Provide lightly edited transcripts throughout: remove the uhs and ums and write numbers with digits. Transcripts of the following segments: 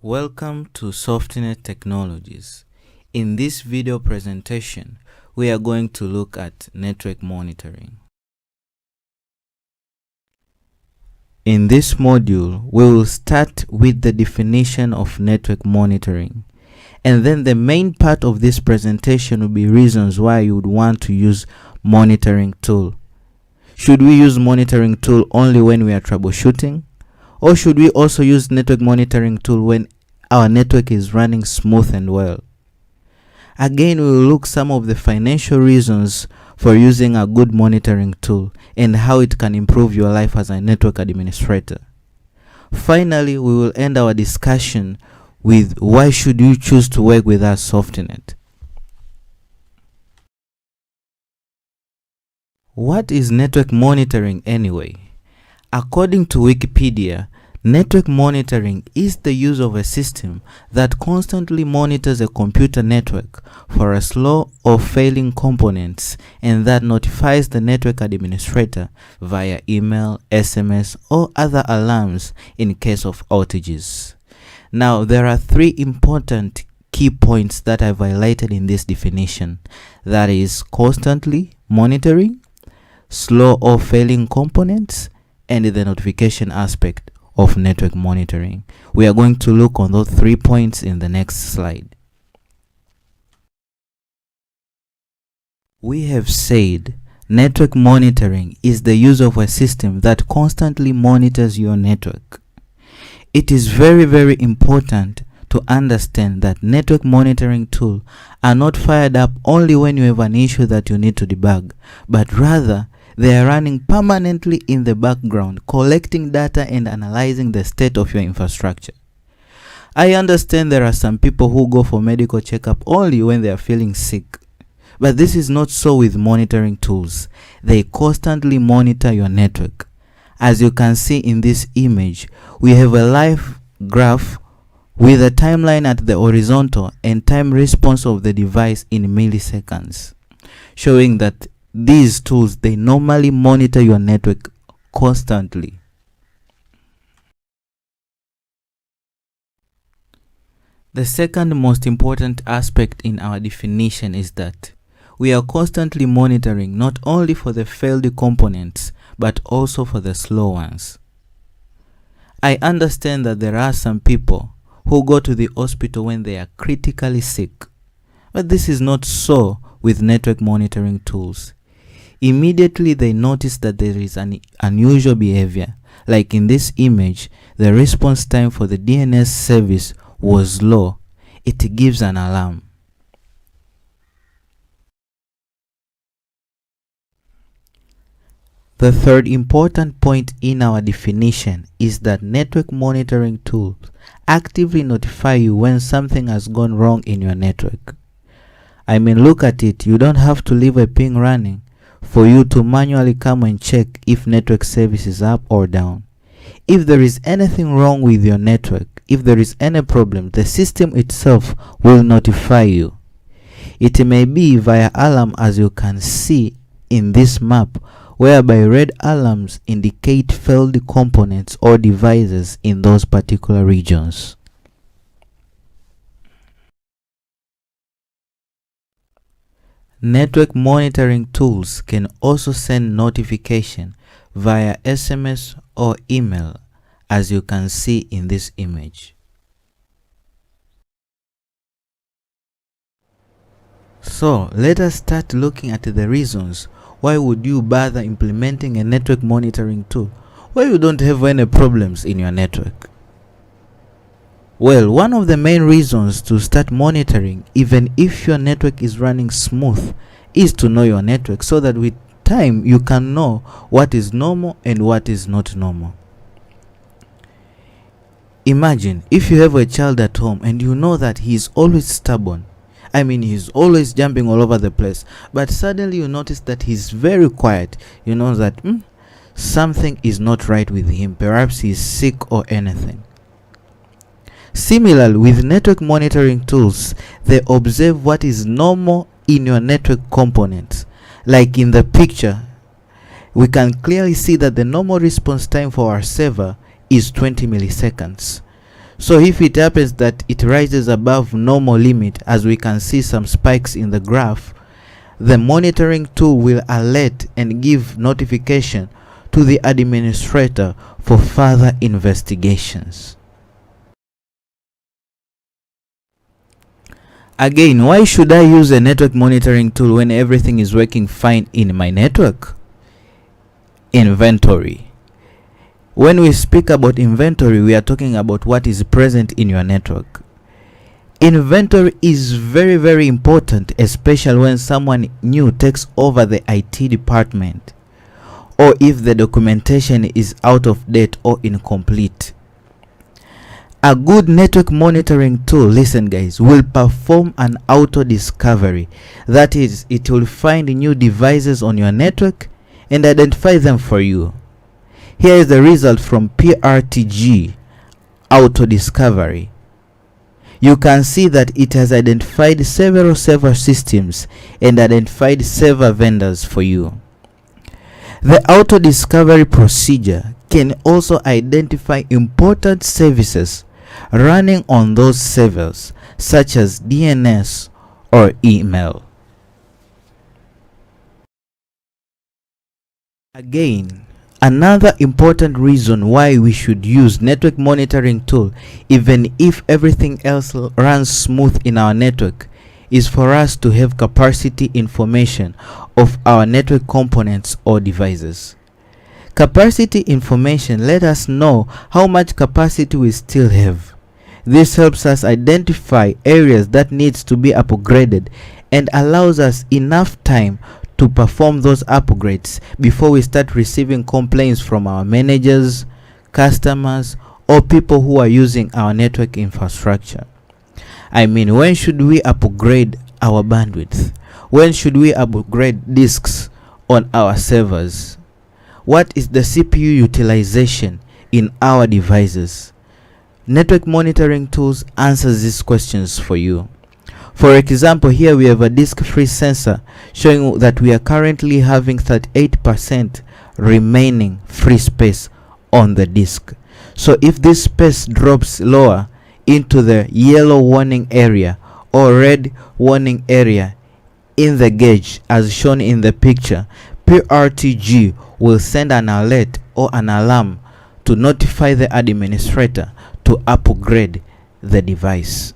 Welcome to Softnet Technologies. In this video presentation, we are going to look at network monitoring. In this module, we will start with the definition of network monitoring. And then the main part of this presentation will be reasons why you would want to use monitoring tool. Should we use monitoring tool only when we are troubleshooting? Or should we also use network monitoring tool when our network is running smooth and well? Again, we will look some of the financial reasons for using a good monitoring tool and how it can improve your life as a network administrator. Finally, we will end our discussion with why should you choose to work with us, Softnet. What is network monitoring anyway? According to Wikipedia, network monitoring is the use of a system that constantly monitors a computer network for a slow or failing components and that notifies the network administrator via email, SMS, or other alarms in case of outages. Now, there are three important key points that I've highlighted in this definition. That is constantly monitoring, slow or failing components, and the notification aspect of network monitoring. We are going to look on those 3 points in the next slide. We have said network monitoring is the use of a system that constantly monitors your network. It is very important to understand that network monitoring tools are not fired up only when you have an issue that you need to debug, but rather they are running permanently in the background, collecting data and analyzing the state of your infrastructure. I understand there are some people who go for medical checkup only when they are feeling sick, but this is not so with monitoring tools. They constantly monitor your network. As you can see in this image, we have a live graph with a timeline at the horizontal and time response of the device in milliseconds, showing that these tools, they normally monitor your network constantly. The second most important aspect in our definition is that we are constantly monitoring not only for the failed components, but also for the slow ones. I understand that there are some people who go to the hospital when they are critically sick, but this is not so with network monitoring tools. Immediately they notice that there is an unusual behavior. Like in this image, the response time for the DNS service was low. It gives an alarm. The third important point in our definition is that network monitoring tools actively notify you when something has gone wrong in your network. I mean, look at it. You don't have to leave a ping running for you to manually come and check if network service is up or down. If there is anything wrong with your network, if there is any problem, the system itself will notify you. It may be via alarm, as you can see in this map, whereby red alarms indicate failed components or devices in those particular regions. Network monitoring tools can also send notification via SMS or email, as you can see in this image. So let us start looking at the reasons why would you bother implementing a network monitoring tool where you don't have any problems in your network. Well, one of the main reasons to start monitoring, even if your network is running smooth, is to know your network so that with time you can know what is normal and what is not normal. Imagine if you have a child at home and you know that he is always stubborn. I mean, he's always jumping all over the place, but suddenly you notice that he's very quiet. You know that something is not right with him. Perhaps he's sick or anything. Similarly, with network monitoring tools, they observe what is normal in your network components. Like in the picture, we can clearly see that the normal response time for our server is 20 milliseconds. So if it happens that it rises above normal limit, as we can see some spikes in the graph, the monitoring tool will alert and give notification to the administrator for further investigations. Again, why should I use a network monitoring tool when everything is working fine in my network? Inventory. When we speak about inventory, we are talking about what is present in your network. Inventory is very, very important, especially when someone new takes over the IT department, or if the documentation is out of date or incomplete. A good network monitoring tool, listen guys, will perform an auto discovery. That is, it will find new devices on your network and identify them for you. Here is the result from PRTG auto discovery. You can see that it has identified several server systems and identified server vendors for you. The auto discovery procedure can also identify important services running on those servers, such as DNS or email. Again, another important reason why we should use network monitoring tool, even if everything else runs smooth in our network, is for us to have capacity information of our network components or devices. Capacity information let us know how much capacity we still have. This helps us identify areas that needs to be upgraded and allows us enough time to perform those upgrades before we start receiving complaints from our managers, customers, or people who are using our network infrastructure. I mean, when should we upgrade our bandwidth? When should we upgrade disks on our servers? What is the CPU utilization in our devices? Network monitoring tools answers these questions for you. For example, here we have a disk-free sensor showing that we are currently having 38% remaining free space on the disk. So if this space drops lower into the yellow warning area or red warning area in the gauge as shown in the picture, PRTG will send an alert or an alarm to notify the administrator to upgrade the device.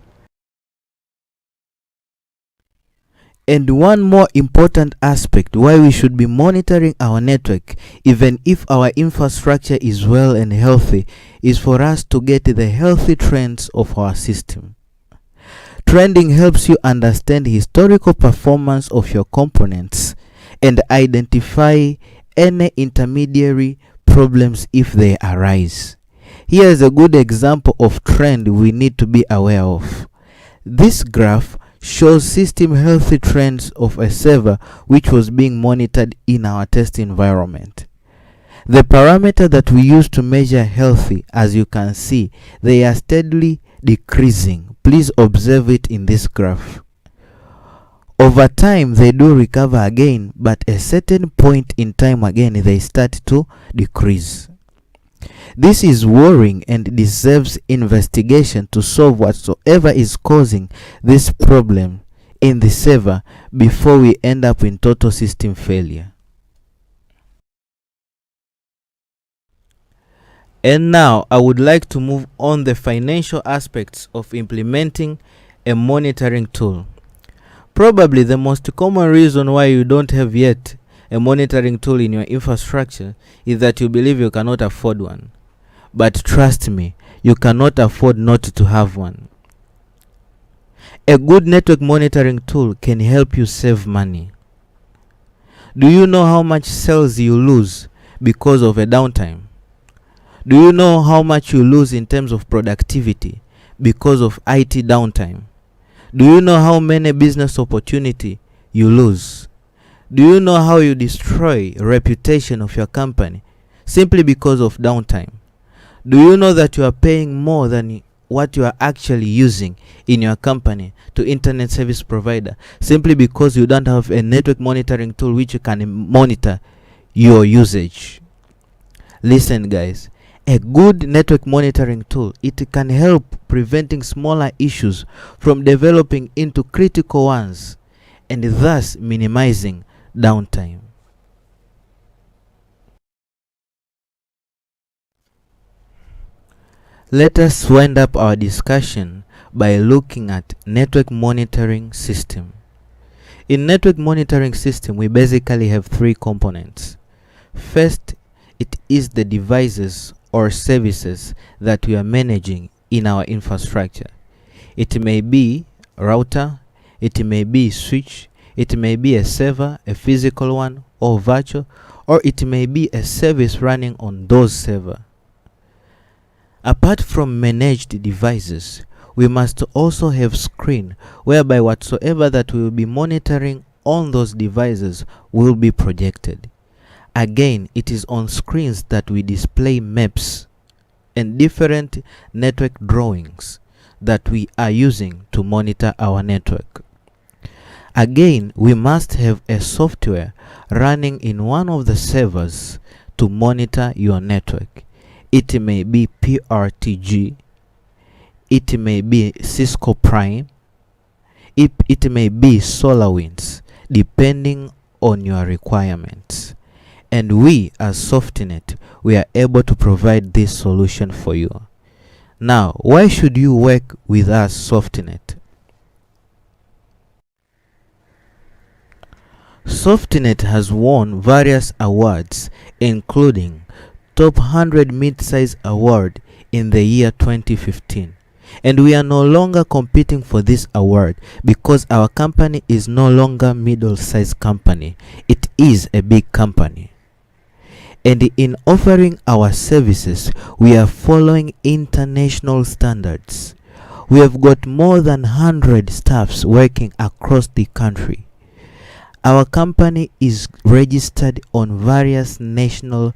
And one more important aspect why we should be monitoring our network, even if our infrastructure is well and healthy, is for us to get the healthy trends of our system. Trending helps you understand historical performance of your components and identify any intermediary problems if they arise. Here is a good example of trend we need to be aware of. This graph shows system healthy trends of a server which was being monitored in our test environment. The parameter that we use to measure healthy, as you can see, they are steadily decreasing. Please observe it in this graph. Over time they do recover again, but at a certain point in time again they start to decrease. This is worrying and deserves investigation to solve whatsoever is causing this problem in the server before we end up in total system failure. And now I would like to move on the financial aspects of implementing a monitoring tool. Probably the most common reason why you don't have yet a monitoring tool in your infrastructure is that you believe you cannot afford one. But trust me, you cannot afford not to have one. A good network monitoring tool can help you save money. Do you know how much sales you lose because of a downtime? Do you know how much you lose in terms of productivity because of IT downtime? Do you know how many business opportunity you lose? Do you know how you destroy reputation of your company simply because of downtime? Do you know that you are paying more than what you are actually using in your company to internet service provider simply because you don't have a network monitoring tool which you can monitor your usage? Listen guys, A good network monitoring tool, it can help preventing smaller issues from developing into critical ones and thus minimizing downtime. Let us wind up our discussion by looking at network monitoring system. In network monitoring system, we basically have three components. First, it is the devices or services that we are managing in our infrastructure. It may be router, it may be switch, it may be a server, a physical one or virtual, or it may be a service running on those servers. Apart from managed devices, we must also have screen whereby whatsoever that we will be monitoring on those devices will be projected. Again, it is on screens that we display maps and different network drawings that we are using to monitor our network. Again, we must have a software running in one of the servers to monitor your network. It may be PRTG, it may be Cisco Prime, it may be SolarWinds, depending on your requirements. And we as Softnet, we are able to provide this solution for you. Now, why should you work with us, Softnet? Softnet has won various awards, including Top 100 Mid-Size Award in the year 2015. And we are no longer competing for this award because our company is no longer middle-sized company. It is a big company. And in offering our services, we are following international standards. We have got more than 100 staffs working across the country. Our company is registered on various national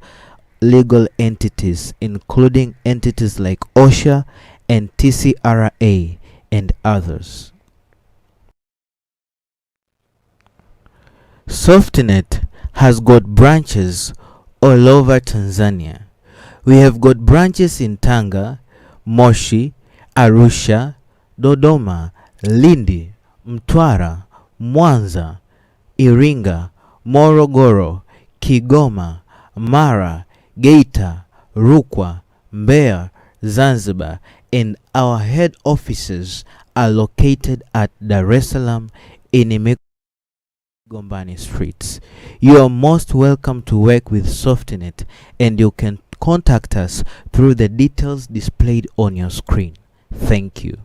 legal entities, including entities like OSHA and TCRA and others. Softnet has got branches all over Tanzania. We have got branches in Tanga, Moshi, Arusha, Dodoma, Lindi, Mtwara, Mwanza, Iringa, Morogoro, Kigoma, Mara, Geita, Rukwa, Mbeya, Zanzibar, and our head offices are located at Dar es Salaam in Gombani Streets. You are most welcome to work with Softnet, and you can contact us through the details displayed on your screen. Thank you.